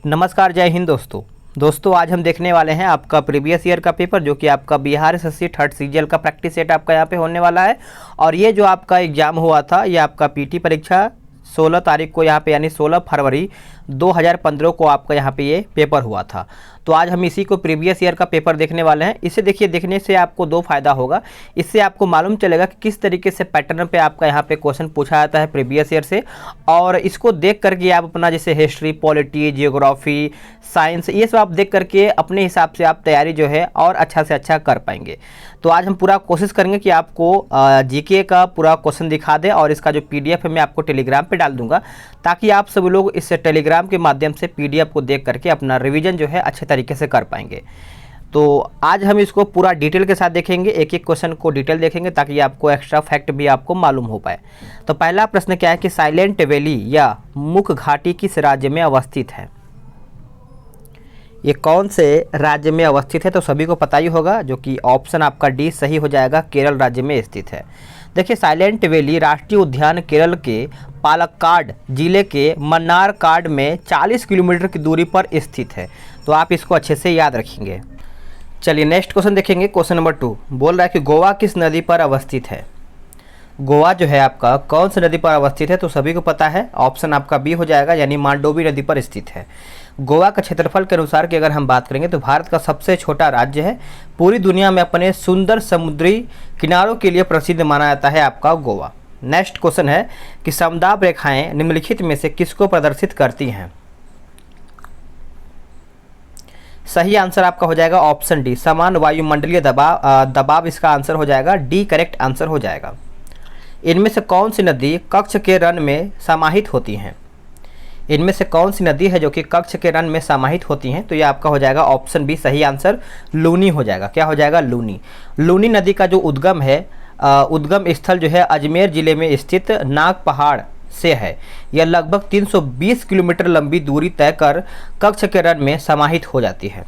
नमस्कार, जय हिंद दोस्तों आज हम देखने वाले हैं आपका प्रीवियस ईयर का पेपर जो कि आपका बिहार एसएससी थर्ड सीजीएल का प्रैक्टिस सेट आपका यहाँ पे होने वाला है। और ये जो आपका एग्ज़ाम हुआ था ये आपका पीटी परीक्षा 16 तारीख को यहाँ पे यानी 16 फरवरी 2015 को आपका यहाँ पे ये पेपर हुआ था। तो आज हम इसी को प्रीवियस ईयर का पेपर देखने वाले हैं। इसे देखिए, देखने से आपको दो फायदा होगा। इससे आपको मालूम चलेगा कि किस तरीके से पैटर्न पे आपका यहाँ पे क्वेश्चन पूछा जाता है प्रीवियस ईयर से, और इसको देख करके आप अपना जैसे हिस्ट्री, पॉलिटी, जियोग्राफी, साइंस, ये सब आप देख करके अपने हिसाब से आप तैयारी जो है और अच्छा से अच्छा कर पाएंगे। तो आज हम पूरा कोशिश करेंगे कि आपको जीके का पूरा क्वेश्चन दिखा दें, और इसका जो पीडीएफ है मैं आपको टेलीग्राम पे डाल दूंगा, ताकि आप सब लोग इस टेलीग्राम के माध्यम से पीडीएफ को देख करके अपना रिवीजन जो है अच्छे तरीके से कर पाएंगे। तो आज हम इसको पूरा डिटेल के साथ देखेंगे, एक एक क्वेश्चन को डिटेल देखेंगे ताकि आपको एक्स्ट्रा फैक्ट भी आपको मालूम हो पाए। तो पहला प्रश्न क्या है कि साइलेंट वैली या मुख घाटी किस राज्य में अवस्थित है? ये कौन से राज्य में अवस्थित है? तो सभी को पता ही होगा, जो कि ऑप्शन आपका डी सही हो जाएगा, केरल राज्य में स्थित है। देखिए, साइलेंट वैली राष्ट्रीय उद्यान केरल के पालक्काड जिले के मन्नारकाड में 40 किलोमीटर की दूरी पर स्थित है। तो आप इसको अच्छे से याद रखेंगे। चलिए नेक्स्ट क्वेश्चन देखेंगे। क्वेश्चन नंबर 2 बोल रहा है कि गोवा किस नदी पर अवस्थित है? गोवा जो है आपका कौन सी नदी पर अवस्थित है? तो सभी को पता है, ऑप्शन आपका बी हो जाएगा, यानी मांडोवी नदी पर स्थित है। गोवा का क्षेत्रफल के अनुसार की अगर हम बात करेंगे तो भारत का सबसे छोटा राज्य है। पूरी दुनिया में अपने सुंदर समुद्री किनारों के लिए प्रसिद्ध माना जाता है आपका गोवा। नेक्स्ट क्वेश्चन है कि समदाब रेखाएं निम्नलिखित में से किसको प्रदर्शित करती हैं? सही आंसर आपका हो जाएगा ऑप्शन डी, समान वायुमंडलीय दबाव इसका आंसर हो जाएगा, डी करेक्ट आंसर हो जाएगा। इनमें से कौन सी नदी कक्ष के रन में समाहित होती हैं? इनमें से कौन सी नदी है जो कि कक्ष के रन में समाहित होती हैं? तो ये आपका हो जाएगा ऑप्शन बी, सही आंसर लूनी हो जाएगा। क्या हो जाएगा? लूनी। लूनी नदी का जो उद्गम है, उद्गम स्थल जो है अजमेर जिले में स्थित नाग पहाड़ से है। यह लगभग 320 किलोमीटर लंबी दूरी तय कर कक्ष के रन में समाहित हो जाती है।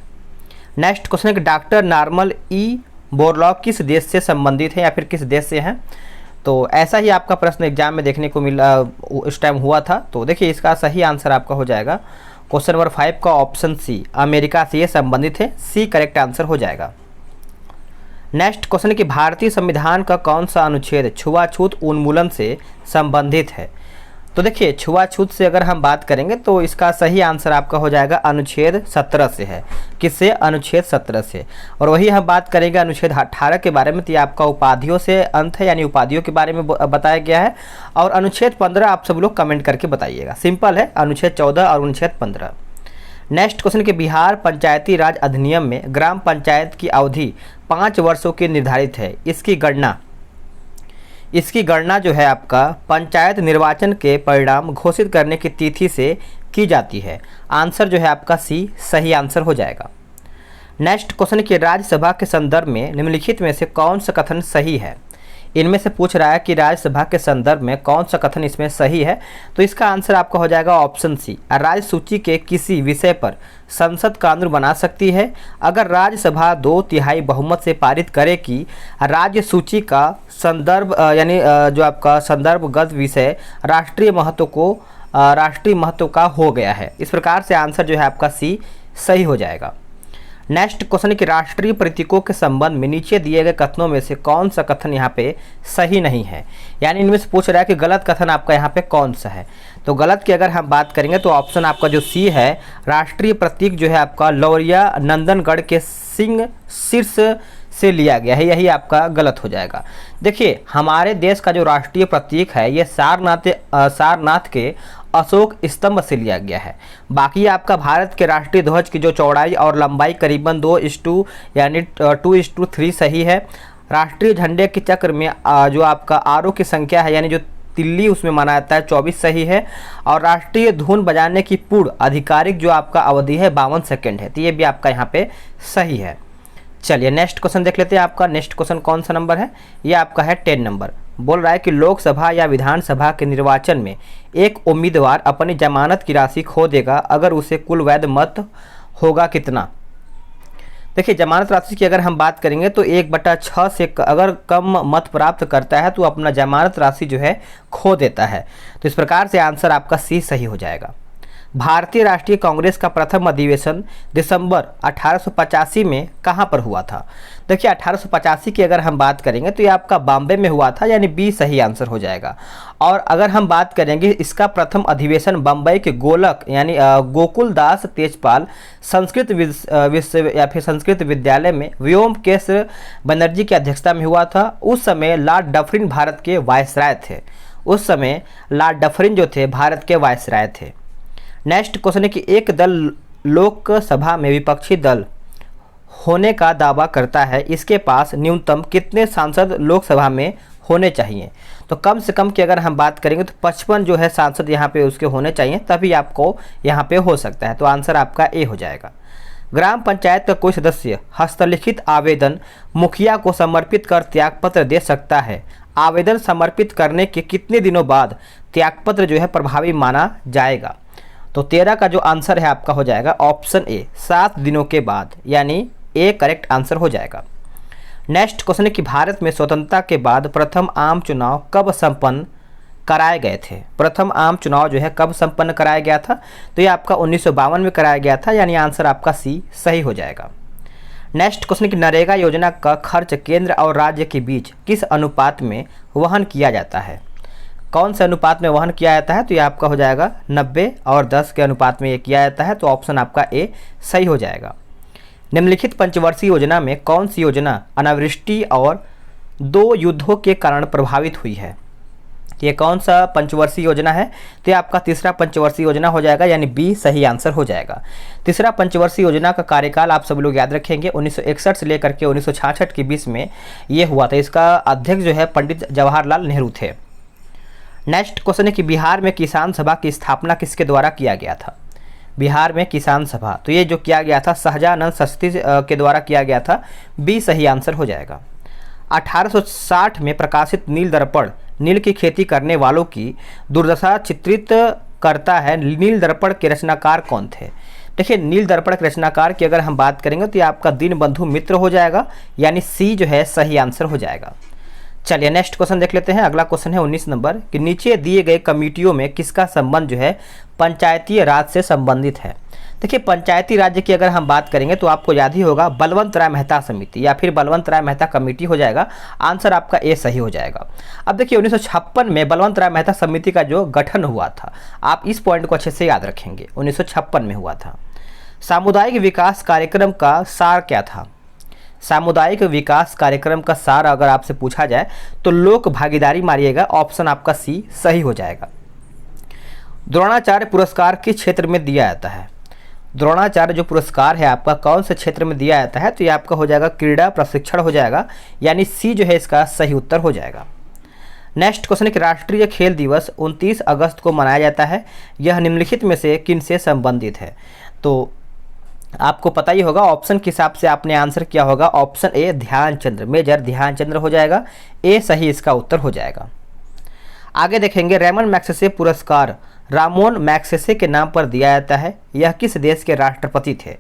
नेक्स्ट क्वेश्चन है कि डॉक्टर नॉर्मन ई बोरलॉग किस देश से संबंधित है या फिर किस देश से हैं? तो ऐसा ही आपका प्रश्न एग्जाम में देखने को मिला, इस टाइम हुआ था। तो देखिए, इसका सही आंसर आपका हो जाएगा क्वेश्चन नंबर 5 का ऑप्शन सी, अमेरिका से ये संबंधित है, सी करेक्ट आंसर हो जाएगा। नेक्स्ट क्वेश्चन है कि भारतीय संविधान का कौन सा अनुच्छेद छुआछूत उन्मूलन से संबंधित है? तो देखिए, छुआछूत से अगर हम बात करेंगे तो इसका सही आंसर आपका हो जाएगा अनुच्छेद 17 से है। किससे? अनुच्छेद 17 से। और वही हम बात करेंगे अनुच्छेद 18 के बारे में, तो ये आपका उपाधियों से अंत है, यानी उपाधियों के बारे में बताया गया है। और अनुच्छेद 15 आप सब लोग कमेंट करके बताइएगा, सिंपल है, अनुच्छेद 14 और अनुच्छेद 15। नेक्स्ट क्वेश्चन के बिहार पंचायती राज अधिनियम में ग्राम पंचायत की अवधि 5 वर्षों की निर्धारित है। इसकी गणना जो है आपका पंचायत निर्वाचन के परिणाम घोषित करने की तिथि से की जाती है। आंसर जो है आपका सी, सही आंसर हो जाएगा। नेक्स्ट क्वेश्चन कि राज्यसभा के संदर्भ में निम्नलिखित में से कौन सा कथन सही है? इनमें से पूछ रहा है कि राज्यसभा के संदर्भ में कौन सा कथन इसमें सही है? तो इसका आंसर आपका हो जाएगा ऑप्शन सी, राज्य सूची के किसी विषय पर संसद कानून बना सकती है अगर राज्यसभा 2/3 बहुमत से पारित करे कि राज्य सूची का संदर्भ यानी जो आपका संदर्भगत विषय राष्ट्रीय महत्व का हो गया है। इस प्रकार से आंसर जो है आपका सी सही हो जाएगा। नेक्स्ट क्वेश्चन है कि राष्ट्रीय प्रतीकों के संबंध में नीचे दिए गए कथनों में से कौन सा कथन यहाँ पे सही नहीं है? यानी इनमें से पूछ रहा है कि गलत कथन आपका यहाँ पे कौन सा है? तो गलत की अगर हम बात करेंगे तो ऑप्शन आपका जो सी है, राष्ट्रीय प्रतीक जो है आपका लौरिया नंदनगढ़ के सिंह शीर्ष से लिया गया है, यही आपका गलत हो जाएगा। देखिए, हमारे देश का जो राष्ट्रीय प्रतीक है ये सारनाथ के अशोक स्तंभ से लिया गया है। बाकी आपका भारत के राष्ट्रीय ध्वज की जो चौड़ाई और लंबाई करीबन 2:2 यानी 2:3 सही है। राष्ट्रीय झंडे के चक्र में जो आपका आरों की संख्या है, यानी जो तिल्ली उसमें माना जाता है, 24 सही है। और राष्ट्रीय धुन बजाने की पूर्ण आधिकारिक जो आपका अवधि है 52 सेकेंड है, तो ये भी आपका यहाँ पे सही है। चलिए नेक्स्ट क्वेश्चन देख लेते हैं। आपका नेक्स्ट क्वेश्चन कौन सा नंबर है? ये आपका है 10 नंबर। बोल रहा है कि लोकसभा या विधानसभा के निर्वाचन में एक उम्मीदवार अपनी जमानत की राशि खो देगा अगर उसे कुल वैध मत होगा कितना? देखिए, जमानत राशि की अगर हम बात करेंगे तो 1/6 से अगर कम मत प्राप्त करता है तो अपना जमानत राशि जो है खो देता है। तो इस प्रकार से आंसर आपका सी सही हो जाएगा। भारतीय राष्ट्रीय कांग्रेस का प्रथम अधिवेशन दिसंबर 1885 में कहाँ पर हुआ था? देखिए 1885 की अगर हम बात करेंगे तो ये आपका बॉम्बे में हुआ था, यानी बी सही आंसर हो जाएगा। और अगर हम बात करेंगे इसका प्रथम अधिवेशन बम्बई के गोलक यानी गोकुल दास तेजपाल संस्कृत विश्व या फिर संस्कृत विद्यालय में व्योमकेश बनर्जी की अध्यक्षता में हुआ था। उस समय लॉर्ड डफरिन भारत के वायसराय थे। उस समय लॉर्ड डफरिन जो थे भारत के वायसराय थे। नेक्स्ट क्वेश्चन है कि एक दल लोकसभा में विपक्षी दल होने का दावा करता है, इसके पास न्यूनतम कितने सांसद लोकसभा में होने चाहिए? तो कम से कम की अगर हम बात करेंगे तो 55 जो है सांसद यहाँ पे उसके होने चाहिए, तभी आपको यहाँ पे हो सकता है। तो आंसर आपका ए हो जाएगा। ग्राम पंचायत का कोई सदस्य हस्तलिखित आवेदन मुखिया को समर्पित कर त्यागपत्र दे सकता है। आवेदन समर्पित करने के कितने दिनों बाद त्यागपत्र जो है प्रभावी माना जाएगा? तो 13 का जो आंसर है आपका हो जाएगा ऑप्शन ए 7 दिनों के बाद, यानी ए करेक्ट आंसर हो जाएगा। नेक्स्ट क्वेश्चन है कि भारत में स्वतंत्रता के बाद प्रथम आम चुनाव कब संपन्न कराए गए थे? प्रथम आम चुनाव जो है कब संपन्न कराया गया था? तो ये आपका 1952 में कराया गया था, यानी आंसर आपका सी सही हो जाएगा। नेक्स्ट क्वेश्चन कि नरेगा योजना का खर्च केंद्र और राज्य के बीच किस अनुपात में वहन किया जाता है? कौन से अनुपात में वहन किया जाता है? तो ये आपका हो जाएगा 90 और 10 के अनुपात में ये किया जाता है। तो ऑप्शन आपका ए सही हो जाएगा। निम्नलिखित पंचवर्षीय योजना में कौन सी योजना अनावृष्टि और 2 युद्धों के कारण प्रभावित हुई है? ये कौन सा पंचवर्षीय योजना है? तो ये आपका तीसरा पंचवर्षीय योजना हो जाएगा, यानी बी सही आंसर हो जाएगा। तीसरा पंचवर्षीय योजना का कार्यकाल आप सब लोग याद रखेंगे 1961 से लेकर के 1966 के बीच में ये हुआ था। इसका अध्यक्ष जो है पंडित जवाहरलाल नेहरू थे। नेक्स्ट क्वेश्चन है कि बिहार में किसान सभा की स्थापना किसके द्वारा किया गया था? बिहार में किसान सभा, तो ये जो किया गया था सहजानंद सस्ती के द्वारा किया गया था। बी सही आंसर हो जाएगा। 1860 में प्रकाशित नील दर्पण नील की खेती करने वालों की दुर्दशा चित्रित करता है। नील दर्पण के रचनाकार कौन थे? देखिए नील दर्पण के रचनाकार की अगर हम बात करेंगे तो ये आपका दीनबंधु मित्र हो जाएगा, यानी सी जो है सही आंसर हो जाएगा। चलिए नेक्स्ट क्वेश्चन देख लेते हैं। अगला क्वेश्चन है 19 नंबर कि नीचे दिए गए कमेटियों में किसका संबंध जो है पंचायती राज से संबंधित है? देखिए पंचायती राज्य की अगर हम बात करेंगे तो आपको याद ही होगा बलवंत राय मेहता समिति या फिर बलवंत राय मेहता कमेटी हो जाएगा। आंसर आपका ए सही हो जाएगा। अब देखिए 1956 में बलवंत राय मेहता समिति का जो गठन हुआ था, आप इस पॉइंट को अच्छे से याद रखेंगे, 1956 में हुआ था। सामुदायिक विकास कार्यक्रम का सार क्या था? सामुदायिक विकास कार्यक्रम का सार अगर आपसे पूछा जाए तो लोक भागीदारी मारिएगा, ऑप्शन आपका सी सही हो जाएगा। द्रोणाचार्य पुरस्कार किस क्षेत्र में दिया जाता है? द्रोणाचार्य जो पुरस्कार है आपका कौन से क्षेत्र में दिया जाता है? तो ये आपका हो जाएगा क्रीड़ा प्रशिक्षण हो जाएगा, यानी सी जो है इसका सही उत्तर हो जाएगा। नेक्स्ट क्वेश्चन है कि राष्ट्रीय खेल दिवस 29 अगस्त को मनाया जाता है, यह निम्नलिखित में से किन से संबंधित है? तो आपको पता ही होगा, ऑप्शन के हिसाब से आपने आंसर किया होगा, option A Dhyanchandra, major Dhyanchandra हो जाएगा। ए सही इसका उत्तर हो जाएगा। आगे देखेंगे रेमन मैग्सेसे पुरस्कार रामोन मैग्सेसे के नाम पर दिया जाता है, यह किस देश के राष्ट्रपति थे?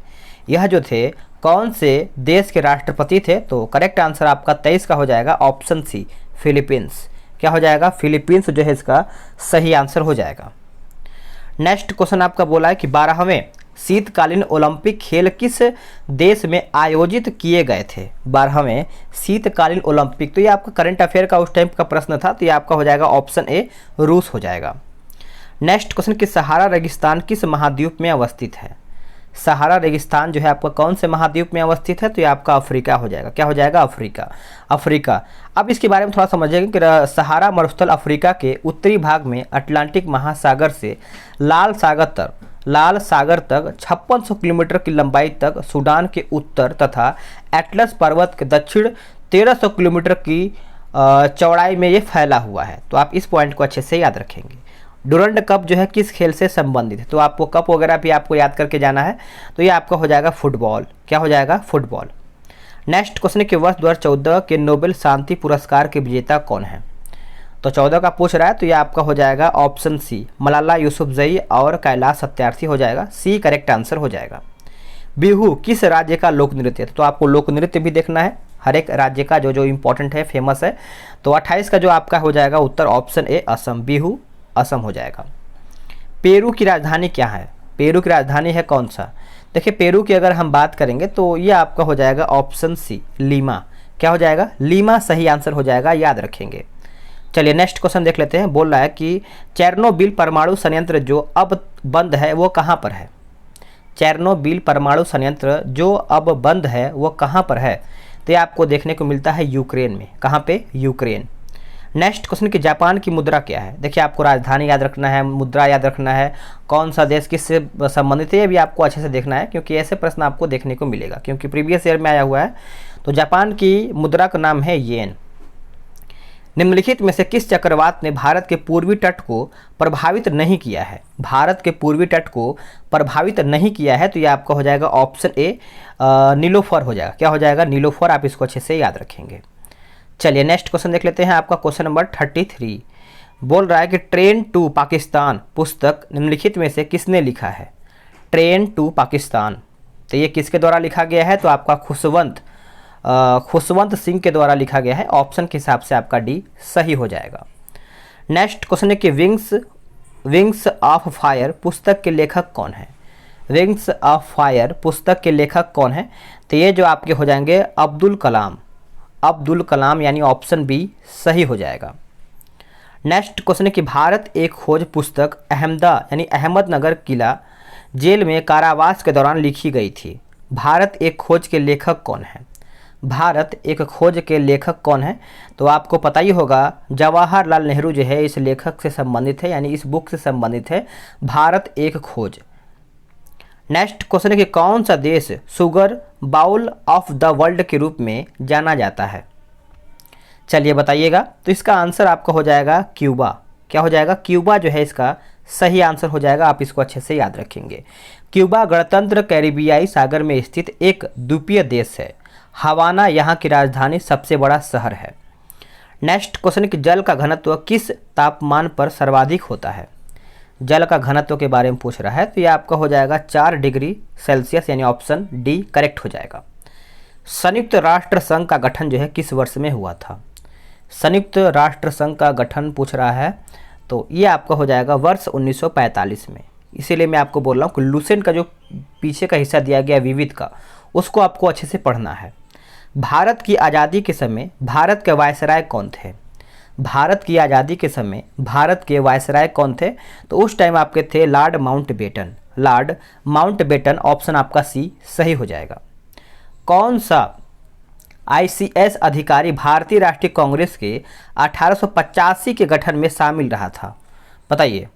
यह जो थे कौन से देश के राष्ट्रपति थे? तो करेक्ट आंसर आपका 23 का हो जाएगा, ऑप्शन सी फिलीपींस। क्या हो जाएगा? फिलीपींस जो है इसका सही आंसर हो जाएगा। नेक्स्ट क्वेश्चन आपका बोला है कि 12वें शीतकालीन ओलंपिक खेल किस देश में आयोजित किए गए थे? 12वें शीतकालीन ओलंपिक, तो ये आपका करंट अफेयर का उस टाइम का प्रश्न था, तो ये आपका हो जाएगा ऑप्शन ए रूस हो जाएगा। नेक्स्ट क्वेश्चन कि सहारा रेगिस्तान किस महाद्वीप में अवस्थित है? सहारा रेगिस्तान जो है आपका कौन से महाद्वीप में अवस्थित है? तो ये आपका अफ्रीका हो जाएगा। क्या हो जाएगा? अफ्रीका। अफ्रीका। अब इसके बारे में थोड़ा समझिएगा कि सहारा मरुस्थल अफ्रीका के उत्तरी भाग में अटलांटिक महासागर से लाल सागर तक 5600 किलोमीटर की लंबाई तक सूडान के उत्तर तथा एटलस पर्वत के दक्षिण 1300 किलोमीटर की चौड़ाई में ये फैला हुआ है। तो आप इस पॉइंट को अच्छे से याद रखेंगे। डुरंड कप जो है किस खेल से संबंधित है? तो आपको कप वगैरह भी आपको याद करके जाना है, तो ये आपका हो जाएगा फुटबॉल। क्या हो जाएगा? फुटबॉल। नेक्स्ट क्वेश्चन है कि वर्ष 2014 के नोबेल शांति पुरस्कार के विजेता कौन है? तो 14 का पूछ रहा है, तो ये आपका हो जाएगा ऑप्शन सी मलाला यूसुफजई और कैलाश सत्यार्थी हो जाएगा। सी करेक्ट आंसर हो जाएगा। बिहू किस राज्य का लोक नृत्य है? तो आपको लोक नृत्य भी देखना है, हर एक राज्य का जो इंपॉर्टेंट है, फेमस है। तो 28 का जो आपका हो जाएगा उत्तर ऑप्शन ए असम। बिहू असम हो जाएगा। पेरू की राजधानी क्या है? पेरू की राजधानी है कौन सा? देखिए पेरू की अगर हम बात करेंगे तो ये आपका हो जाएगा ऑप्शन सी लीमा। क्या हो जाएगा? लीमा सही आंसर हो जाएगा, याद रखेंगे। चलिए नेक्स्ट क्वेश्चन देख लेते हैं। बोल रहा है कि चेरनोबिल परमाणु संयंत्र जो अब बंद है वो कहाँ पर है? चेरनोबिल परमाणु संयंत्र जो अब बंद है वो कहाँ पर है? तो ये आपको देखने को मिलता है यूक्रेन में। कहाँ पे? यूक्रेन। नेक्स्ट क्वेश्चन कि जापान की मुद्रा क्या है? देखिए आपको राजधानी याद रखना है, मुद्रा याद रखना है, कौन सा देश किससे संबंधित है ये भी आपको अच्छे से देखना है, क्योंकि ऐसे प्रश्न आपको देखने को मिलेगा, क्योंकि प्रीवियस ईयर में आया हुआ है। तो जापान की मुद्रा का नाम है येन। निम्नलिखित में से किस चक्रवात ने भारत के पूर्वी तट को प्रभावित नहीं किया है? भारत के पूर्वी तट को प्रभावित नहीं किया है, तो ये आपका हो जाएगा ऑप्शन ए नीलोफर हो जाएगा। क्या हो जाएगा? नीलोफर। आप इसको अच्छे से याद रखेंगे। चलिए नेक्स्ट क्वेश्चन देख लेते हैं। आपका क्वेश्चन नंबर 33 बोल रहा है कि ट्रेन टू पाकिस्तान पुस्तक निम्नलिखित में से किसने लिखा है? ट्रेन टू पाकिस्तान, तो ये किसके द्वारा लिखा गया है? तो आपका खुशवंत सिंह के द्वारा लिखा गया है। ऑप्शन के हिसाब से आपका डी सही हो जाएगा। नेक्स्ट क्वेश्चन है कि विंग्स ऑफ फायर पुस्तक के लेखक कौन है? विंग्स ऑफ फायर पुस्तक के लेखक कौन है? तो ये जो आपके हो जाएंगे अब्दुल कलाम, यानी ऑप्शन बी सही हो जाएगा। नेक्स्ट क्वेश्चन है कि भारत एक खोज पुस्तक अहमदनगर किला जेल में कारावास के दौरान लिखी गई थी। भारत एक खोज के लेखक कौन है? भारत एक खोज के लेखक कौन है? तो आपको पता ही होगा, जवाहरलाल नेहरू जो है इस लेखक से संबंधित है, यानी इस बुक से संबंधित है, भारत एक खोज। नेक्स्ट क्वेश्चन है कि कौन सा देश sugar bowl of the world के रूप में जाना जाता है? चलिए बताइएगा। तो इसका आंसर आपका हो जाएगा क्यूबा। क्या हो जाएगा? क्यूबा जो है इसका सही आंसर हो जाएगा। आप इसको अच्छे से याद रखेंगे। क्यूबा गणतंत्र कैरिबियाई सागर में स्थित एक द्वीपीय देश है। हवाना यहाँ की राजधानी, सबसे बड़ा शहर है। नेक्स्ट क्वेश्चन कि जल का घनत्व किस तापमान पर सर्वाधिक होता है? जल का घनत्व के बारे में पूछ रहा है, तो ये आपका हो जाएगा 4 डिग्री सेल्सियस, यानी ऑप्शन डी करेक्ट हो जाएगा। संयुक्त राष्ट्र संघ का गठन जो है किस वर्ष में हुआ था? संयुक्त राष्ट्र संघ का गठन पूछ रहा है, तो ये आपका हो जाएगा वर्ष 1945 में। इसीलिए मैं आपको बोल रहा हूँ कि लुसेंट का जो पीछे का हिस्सा दिया गया विविध का, उसको आपको अच्छे से पढ़ना है। भारत की आज़ादी के समय भारत के वायसराय कौन थे? भारत की आज़ादी के समय भारत के वायसराय कौन थे? तो उस टाइम आपके थे Lord Mountbatten. Lord Mountbatten, option आपका सी सही हो जाएगा। कौन सा आईसीएस अधिकारी भारतीय राष्ट्रीय कांग्रेस के 1885 के गठन में शामिल रहा था? बताइए।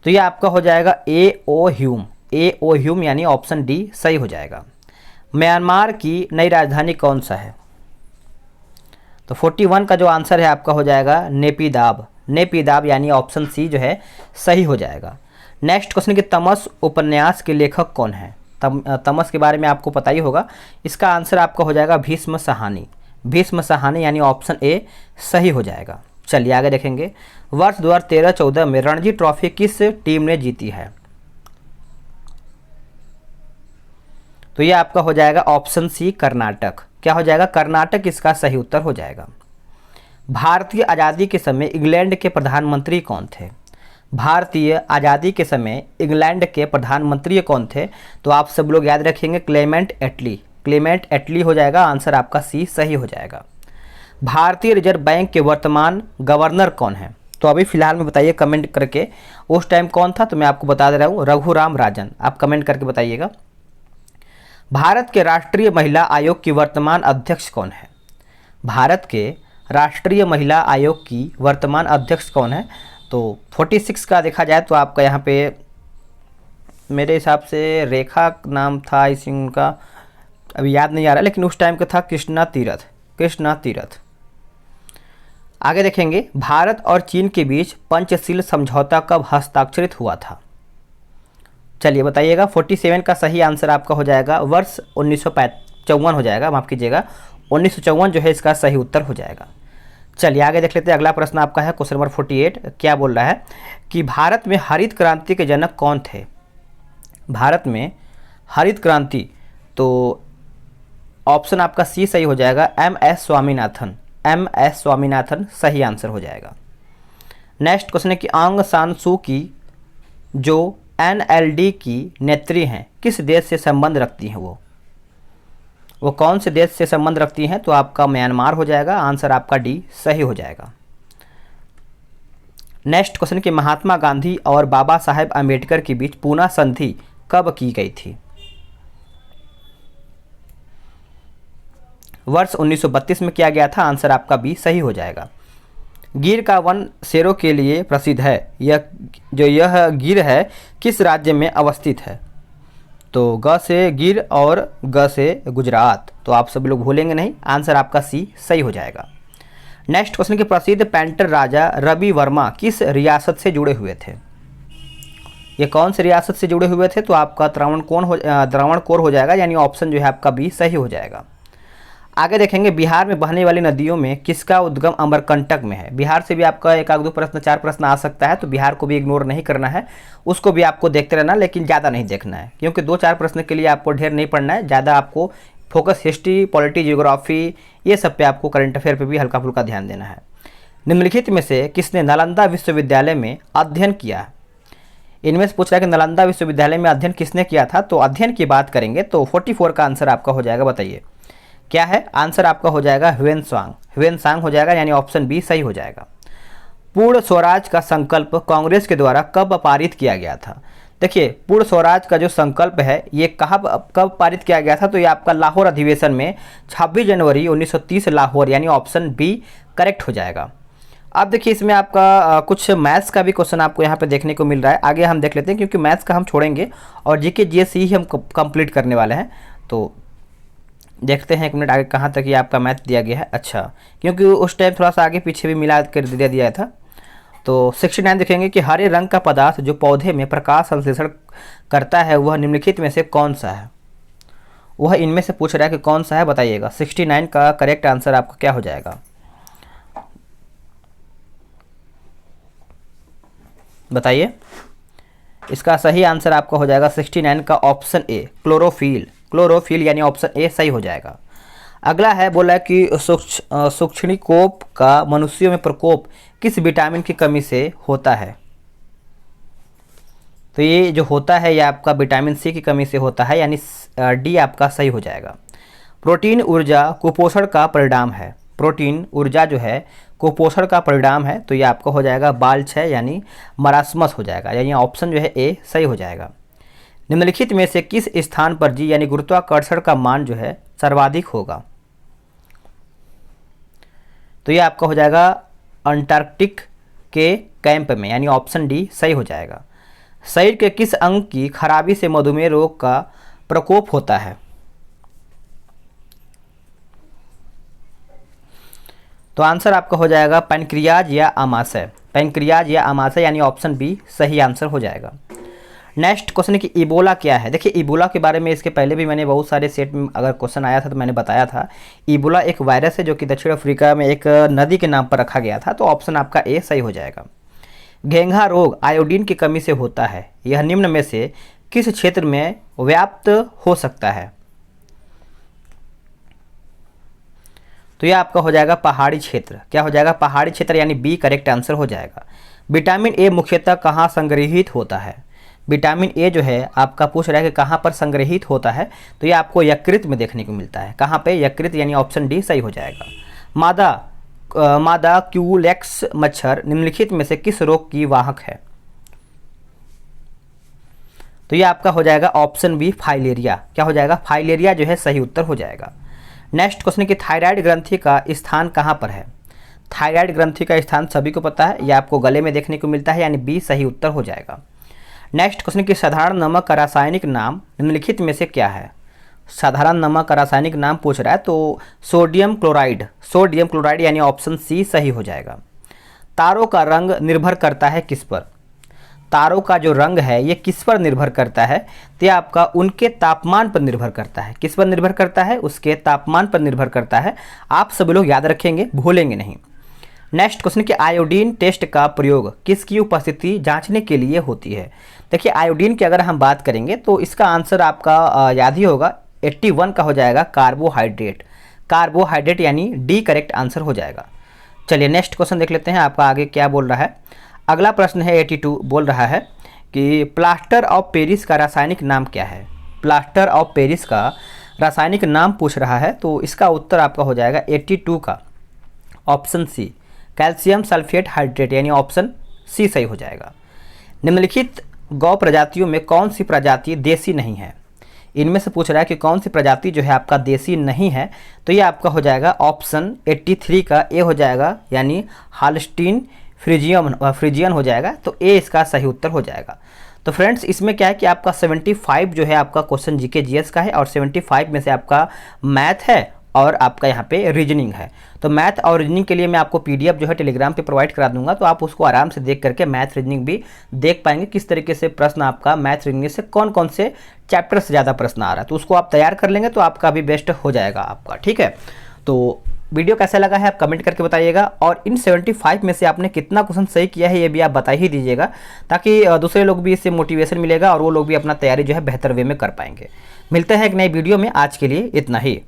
तो ये आपका हो जाएगा ए.ओ. ह्यूम, यानी ऑप्शन डी सही हो जाएगा। म्यांमार की नई राजधानी कौन सा है? तो 41 का जो आंसर है आपका हो जाएगा नेपिदाब, यानी ऑप्शन सी जो है सही हो जाएगा। नेक्स्ट क्वेश्चन कि तमस उपन्यास के लेखक कौन है? तमस के बारे में आपको पता ही होगा। इसका आंसर आपका हो जाएगा भीष्म साहनी, यानी ऑप्शन ए सही हो जाएगा। चलिए आगे देखेंगे। वर्ष 2013-14 में रणजी ट्रॉफी किस टीम ने जीती है? तो ये आपका हो जाएगा ऑप्शन सी कर्नाटक। क्या हो जाएगा? कर्नाटक इसका सही उत्तर हो जाएगा। भारतीय आज़ादी के समय इंग्लैंड के प्रधानमंत्री कौन थे? भारतीय आज़ादी के समय इंग्लैंड के प्रधानमंत्री कौन थे? तो आप सब लोग याद रखेंगे क्लेमेंट एटली हो जाएगा। आंसर आपका सी सही हो जाएगा। भारतीय रिजर्व बैंक के वर्तमान गवर्नर कौन है? तो अभी फिलहाल में बताइए कमेंट करके, उस टाइम कौन था? तो मैं आपको बता दे रहा हूँ, रघुराम राजन। आप कमेंट करके बताइएगा। भारत के राष्ट्रीय महिला आयोग की वर्तमान अध्यक्ष कौन है? भारत के राष्ट्रीय महिला आयोग की वर्तमान अध्यक्ष कौन है? तो 46 का देखा जाए तो आपका यहाँ पे मेरे हिसाब से रेखा नाम था इस उनका, अभी याद नहीं आ रहा, लेकिन उस टाइम का था कृष्णा तीरथ। आगे देखेंगे। भारत और चीन के बीच पंचशील समझौता कब हस्ताक्षरित हुआ था? चलिए बताइएगा। 47 का सही आंसर आपका हो जाएगा वर्ष 1954 हो जाएगा, माफ़ कीजिएगा 1954 जो है इसका सही उत्तर हो जाएगा। चलिए आगे देख लेते हैं। अगला प्रश्न आपका है क्वेश्चन नंबर 48। क्या बोल रहा है कि भारत में हरित क्रांति के जनक कौन थे? भारत में हरित क्रांति, तो ऑप्शन आपका सी सही हो जाएगा, एम.एस. स्वामीनाथन सही आंसर हो जाएगा। नेक्स्ट क्वेश्चन है कि आंग सान सू की जो NLD की नेत्री हैं किस देश से संबंध रखती हैं? वो कौन से देश से संबंध रखती हैं? तो आपका म्यांमार हो जाएगा। आंसर आपका डी सही हो जाएगा। नेक्स्ट क्वेश्चन कि महात्मा गांधी और बाबा साहेब अम्बेडकर के बीच पूना संधि कब की गई थी? वर्ष 1932 में किया गया था। आंसर आपका बी सही हो जाएगा। गिर का वन शेरों के लिए प्रसिद्ध है। यह गिर है किस राज्य में अवस्थित है? तो ग से गिर और ग से गुजरात, तो आप सभी लोग भूलेंगे नहीं। आंसर आपका सी सही हो जाएगा। नेक्स्ट क्वेश्चन के प्रसिद्ध पेंटर राजा रवि वर्मा किस रियासत से जुड़े हुए थे? ये कौन से रियासत से जुड़े हुए थे? तो आपका त्रावणकोर हो जाएगा, यानी ऑप्शन जो है आपका बी सही हो जाएगा। आगे देखेंगे बिहार में बहने वाली नदियों में किसका उद्गम अमरकंटक में है? बिहार से भी आपका एक आध दो प्रश्न, चार प्रश्न आ सकता है, तो बिहार को भी इग्नोर नहीं करना है, उसको भी आपको देखते रहना, लेकिन ज़्यादा नहीं देखना है, क्योंकि दो चार प्रश्न के लिए आपको ढेर नहीं पढ़ना है। ज़्यादा आपको फोकस हिस्ट्री, पॉलिटी, जियोग्राफी, ये सब पे आपको करंट अफेयर पे भी हल्का फुल्का ध्यान देना है। निम्नलिखित में से किसने नालंदा विश्वविद्यालय में अध्ययन किया? इनमें से पूछ रहा है कि नालंदा विश्वविद्यालय में अध्ययन किसने किया था? तो अध्ययन की बात करेंगे तो 44 का आंसर आपका हो जाएगा। बताइए क्या है? आंसर आपका हो जाएगा ह्वेनसांग हो जाएगा, यानी ऑप्शन बी सही हो जाएगा। पूर्ण स्वराज का संकल्प कांग्रेस के द्वारा कब पारित किया गया था? देखिए, पूर्ण स्वराज का जो संकल्प है ये कब पारित किया गया था? तो ये आपका लाहौर अधिवेशन में 26 जनवरी 1930 लाहौर, यानी ऑप्शन बी करेक्ट हो जाएगा। अब देखिए इसमें आपका कुछ मैथ्स का भी क्वेश्चन आपको यहाँ पे देखने को मिल रहा है। आगे हम देख लेते हैं, क्योंकि मैथ्स का हम छोड़ेंगे और जीके जीएस ही हम कंप्लीट करने वाले हैं। तो देखते हैं एक मिनट आगे कहाँ तक ये आपका मैथ दिया गया है। अच्छा, क्योंकि उस टाइम थोड़ा सा आगे पीछे भी मिला कर दे दिया था। तो 69 देखेंगे कि हरे रंग का पदार्थ जो पौधे में प्रकाश संश्लेषण करता है वह निम्नलिखित में से कौन सा है? वह इनमें से पूछ रहा है कि कौन सा है, बताइएगा। 69 का करेक्ट आंसर आपका क्या हो जाएगा? बताइए। इसका सही आंसर आपका हो जाएगा 69 का ऑप्शन ए क्लोरोफिल, यानी ऑप्शन ए सही हो जाएगा। अगला है, बोला है कि सूक्ष्णिकोप का मनुष्यों में प्रकोप किस विटामिन की कमी से होता है? तो ये जो होता है ये आपका विटामिन सी की कमी से होता है, यानी डी आपका सही हो जाएगा। प्रोटीन ऊर्जा कुपोषण का परिणाम है। प्रोटीन ऊर्जा जो है कुपोषण का परिणाम है, तो ये आपका हो जाएगा बालक्षय, यानी मरासमस हो जाएगा, यानी ऑप्शन जो है ए सही हो जाएगा। निम्नलिखित में से किस स्थान पर जी यानी गुरुत्वाकर्षण का मान जो है सर्वाधिक होगा? तो ये आपका हो जाएगा अंटार्कटिक के कैंप में, यानी ऑप्शन डी सही हो जाएगा। शरीर के किस अंग की खराबी से मधुमेह रोग का प्रकोप होता है? तो आंसर आपका हो जाएगा पैनक्रियाज या आमाशय, यानी ऑप्शन बी सही आंसर हो जाएगा। नेक्स्ट क्वेश्चन है कि इबोला क्या है? देखिए, इबोला के बारे में इसके पहले भी मैंने बहुत सारे सेट में अगर क्वेश्चन आया था तो मैंने बताया था। इबोला एक वायरस है जो कि दक्षिण अफ्रीका में एक नदी के नाम पर रखा गया था, तो ऑप्शन आपका ए सही हो जाएगा। घेंघा रोग आयोडीन की कमी से होता है, यह निम्न में से किस क्षेत्र में व्याप्त हो सकता है? तो यह आपका हो जाएगा पहाड़ी क्षेत्र। क्या हो जाएगा? पहाड़ी क्षेत्र, यानी बी करेक्ट आंसर हो जाएगा। विटामिन ए मुख्यतः कहाँ संग्रहित होता है? विटामिन ए जो है आपका पूछ रहा है कि कहाँ पर संग्रहित होता है, तो ये आपको यकृत में देखने को मिलता है। कहाँ पे? यकृत, यानी ऑप्शन डी सही हो जाएगा। मादा क्यूलेक्स मच्छर निम्नलिखित में से किस रोग की वाहक है? तो ये आपका हो जाएगा ऑप्शन बी फाइलेरिया। क्या हो जाएगा? फाइलेरिया जो है सही उत्तर हो जाएगा। नेक्स्ट क्वेश्चन कि थायराइड ग्रंथि का स्थान कहाँ पर है? थायराइड ग्रंथि का स्थान सभी को पता है, यह आपको गले में देखने को मिलता है, यानी बी सही उत्तर हो जाएगा। नेक्स्ट क्वेश्चन कि साधारण नमक का रासायनिक नाम निम्नलिखित में से क्या है? साधारण नमक का रासायनिक नाम पूछ रहा है, तो सोडियम क्लोराइड, यानी ऑप्शन सी सही हो जाएगा। तारों का रंग निर्भर करता है किस पर? तारों का जो रंग है ये किस पर निर्भर करता है? तो यह आपका उनके तापमान पर निर्भर करता है। किस पर निर्भर करता है? उसके तापमान पर निर्भर करता है। आप सभी लोग याद रखेंगे, भूलेंगे नहीं। नेक्स्ट क्वेश्चन कि आयोडीन टेस्ट का प्रयोग किसकी उपस्थिति जांचने के लिए होती है? देखिए, आयोडीन की अगर हम बात करेंगे तो इसका आंसर आपका याद ही होगा, 81 का हो जाएगा कार्बोहाइड्रेट, यानी डी करेक्ट आंसर हो जाएगा। चलिए नेक्स्ट क्वेश्चन देख लेते हैं आपका आगे क्या बोल रहा है। अगला प्रश्न है 82, बोल रहा है कि प्लास्टर ऑफ पेरिस का रासायनिक नाम क्या है। प्लास्टर ऑफ पेरिस का रासायनिक नाम पूछ रहा है, तो इसका उत्तर आपका हो जाएगा 82 का option C, calcium sulphate hydrate, यानी ऑप्शन सी सही हो जाएगा। निम्नलिखित गौ प्रजातियों में कौन सी प्रजाति देसी नहीं है। इनमें से पूछ रहा है कि कौन सी प्रजाति जो है आपका देसी नहीं है, तो ये आपका हो जाएगा ऑप्शन 83 का ए हो जाएगा, यानी हाल्स्टीन फ्रीजियन हो जाएगा। तो ए इसका सही उत्तर हो जाएगा। तो फ्रेंड्स, इसमें क्या है कि आपका 75 जो है आपका क्वेश्चन जीके जीएस का है और 75 में से आपका मैथ है और आपका यहाँ पे रीजनिंग है। तो मैथ और रीजनिंग के लिए मैं आपको पीडीएफ जो है टेलीग्राम पे प्रोवाइड करा दूंगा, तो आप उसको आराम से देख करके मैथ रीजनिंग भी देख पाएंगे, किस तरीके से प्रश्न आपका मैथ रीजनिंग से कौन कौन से चैप्टर से ज़्यादा प्रश्न आ रहा है। तो उसको आप तैयार कर लेंगे तो आपका भी बेस्ट हो जाएगा आपका, ठीक है। तो वीडियो कैसा लगा है आप कमेंट करके बताइएगा, और इन 75 में से आपने कितना क्वेश्चन सही किया है ये भी आप बता ही दीजिएगा, ताकि दूसरे लोग भी इससे मोटिवेशन मिलेगा और वो लोग भी अपना तैयारी जो है बेहतर वे में कर पाएंगे। मिलते हैं एक नई वीडियो में, आज के लिए इतना ही।